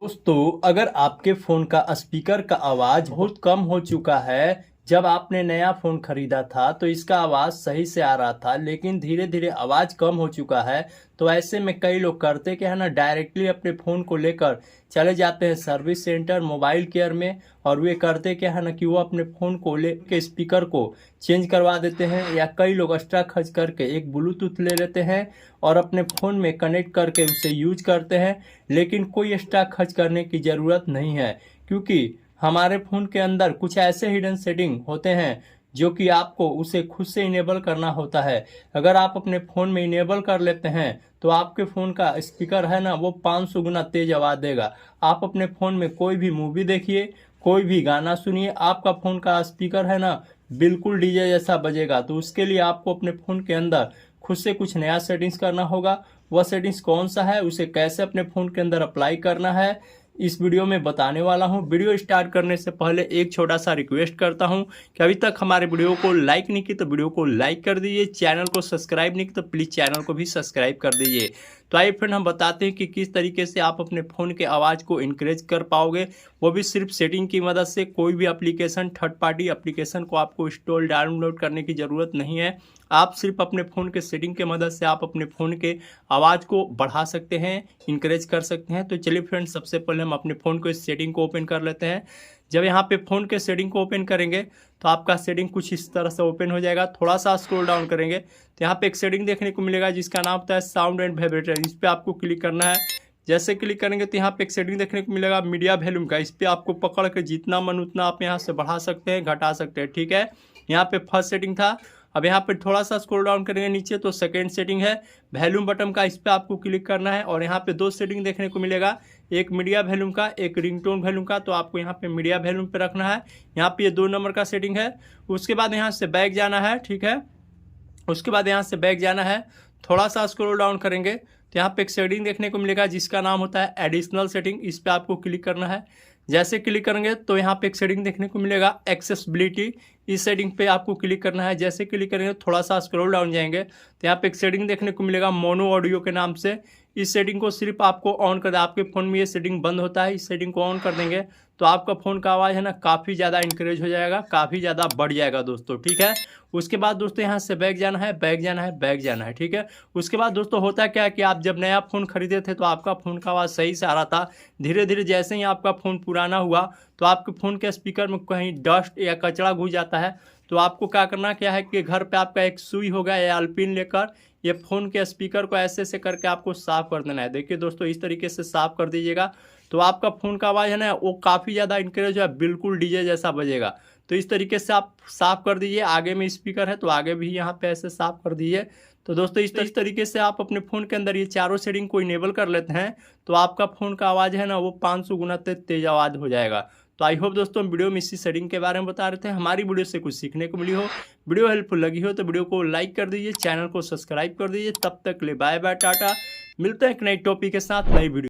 दोस्तों, अगर आपके फ़ोन का स्पीकर का आवाज़ बहुत कम हो चुका है, जब आपने नया फ़ोन खरीदा था तो इसका आवाज़ सही से आ रहा था, लेकिन धीरे धीरे आवाज़ कम हो चुका है। तो ऐसे में कई लोग करते क्या है ना, डायरेक्टली अपने फ़ोन को लेकर चले जाते हैं सर्विस सेंटर, मोबाइल केयर में। और वे करते क्या है ना कि वो अपने फ़ोन को ले के स्पीकर को चेंज करवा देते हैं, या कई लोग एक्स्ट्रा खर्च करके एक ब्लूटूथ ले लेते हैं और अपने फ़ोन में कनेक्ट करके उसे यूज करते हैं। लेकिन कोई एक्स्ट्रा खर्च करने की ज़रूरत नहीं है, क्योंकि हमारे फ़ोन के अंदर कुछ ऐसे हिडन सेटिंग होते हैं जो कि आपको उसे खुद से इनेबल करना होता है। अगर आप अपने फ़ोन में इनेबल कर लेते हैं तो आपके फ़ोन का स्पीकर है ना, वो 500 गुना तेज़ आवाज़ देगा। आप अपने फ़ोन में कोई भी मूवी देखिए, कोई भी गाना सुनिए, आपका फ़ोन का स्पीकर है ना, बिल्कुल डीजे जैसा बजेगा। तो उसके लिए आपको अपने फ़ोन के अंदर खुद से कुछ नया सेटिंग्स करना होगा। वह सेटिंग्स कौन सा है, उसे कैसे अपने फ़ोन के अंदर अप्लाई करना है, इस वीडियो में बताने वाला हूं। वीडियो स्टार्ट करने से पहले एक छोटा सा रिक्वेस्ट करता हूं कि अभी तक हमारे वीडियो को लाइक नहीं की तो वीडियो को लाइक कर दीजिए, चैनल को सब्सक्राइब नहीं की तो प्लीज़ चैनल को भी सब्सक्राइब कर दीजिए। तो आइए फ्रेंड, हम बताते हैं कि किस तरीके से आप अपने फ़ोन के आवाज़ को इनक्रेज कर पाओगे, वो भी सिर्फ सेटिंग की मदद से। कोई भी एप्लीकेशन, थर्ड पार्टी एप्लीकेशन को आपको इंस्टॉल डाउनलोड करने की ज़रूरत नहीं है। आप सिर्फ अपने फ़ोन के सेटिंग के मदद से आप अपने फ़ोन के आवाज़ को बढ़ा सकते हैं, इनक्रेज कर सकते हैं। तो चलिए फ्रेंड्स, सबसे पहले हम अपने फ़ोन को इस सेटिंग को ओपन कर लेते हैं। जब यहाँ पे फ़ोन के सेटिंग को ओपन करेंगे तो आपका सेटिंग कुछ इस तरह से ओपन हो जाएगा। थोड़ा सा स्क्रॉल डाउन करेंगे तो यहाँ पे एक सेटिंग देखने को मिलेगा जिसका नाम होता है साउंड एंड वाइब्रेटर। इस पर आपको क्लिक करना है। जैसे क्लिक करेंगे तो यहाँ पे एक सेटिंग देखने को मिलेगा मीडिया वॉल्यूम का। इस पर आपको पकड़ के जितना मन उतना आप यहाँ से बढ़ा सकते हैं, घटा सकते हैं, ठीक है। यहाँ पे फर्स्ट सेटिंग था। अब यहाँ पे थोड़ा सा स्क्रॉल डाउन करेंगे नीचे तो सेकंड सेटिंग है वॉल्यूम बटन का। इस पर आपको क्लिक करना है और यहाँ पे दो सेटिंग देखने को मिलेगा, एक मीडिया वॉल्यूम का, एक रिंगटोन वॉल्यूम का। तो आपको यहाँ पे मीडिया वॉल्यूम पे रखना है। यहाँ पे ये 2 नंबर का सेटिंग है। उसके बाद यहाँ से बैक जाना है, ठीक है। उसके बाद यहाँ से बैक जाना है, थोड़ा सा स्क्रॉल डाउन करेंगे तो यहाँ पे एक सेटिंग देखने को मिलेगा जिसका नाम होता है एडिशनल सेटिंग। इस पर आपको क्लिक करना है। जैसे क्लिक करेंगे तो यहाँ पे एक सेटिंग देखने को मिलेगा एक्सेसिबिलिटी। इस सेटिंग पे आपको क्लिक करना है। जैसे क्लिक करेंगे थोड़ा सा स्क्रॉल डाउन जाएंगे तो यहाँ पे एक सेटिंग देखने को मिलेगा मोनो ऑडियो के नाम से। इस सेटिंग को सिर्फ आपको ऑन कर, आपके फ़ोन में ये सेटिंग बंद होता है, इस सेटिंग को ऑन कर देंगे तो आपका फ़ोन का आवाज़ है ना काफ़ी ज़्यादा इंक्रीज हो जाएगा, काफ़ी ज़्यादा बढ़ जाएगा दोस्तों, ठीक है। उसके बाद दोस्तों यहाँ से बैक जाना है, बैक जाना है, बैक जाना है, ठीक है। उसके बाद दोस्तों होता क्या है कि आप जब नया फ़ोन खरीदे थे तो आपका फ़ोन का आवाज़ सही से आ रहा था। धीरे धीरे जैसे ही आपका फ़ोन पुराना हुआ तो आपके फ़ोन के स्पीकर में कहीं डस्ट या कचरा घुस जाता है। तो आपको क्या करना क्या है कि घर पे आपका एक सुई होगा या अल्पिन लेकर ये फ़ोन के स्पीकर को ऐसे ऐसे करके आपको साफ़ कर देना है। देखिए दोस्तों, इस तरीके से साफ़ कर दीजिएगा तो आपका फ़ोन का आवाज़ है ना, वो काफ़ी ज़्यादा इनक्रीज है, बिल्कुल डीजे जैसा बजेगा। तो इस तरीके से आप साफ़ कर दीजिए। आगे में स्पीकर है तो आगे भी यहाँ पे ऐसे साफ़ कर दीजिए। तो दोस्तों इस तरीके से आप अपने फ़ोन के अंदर ये चारों सेटिंग को इनेबल कर लेते हैं तो आपका फ़ोन का आवाज़ है ना, वो 500 गुना तेज़ आवाज़ हो जाएगा। तो आई होप दोस्तों, वीडियो में इसी सेटिंग के बारे में बता रहे थे। हमारी वीडियो से कुछ सीखने को मिली हो, वीडियो हेल्पफुल लगी हो तो वीडियो को लाइक कर दीजिए, चैनल को सब्सक्राइब कर दीजिए। तब तक ले बाय बाय, टाटा। मिलते हैं एक नई टॉपिक के साथ, नई वीडियो।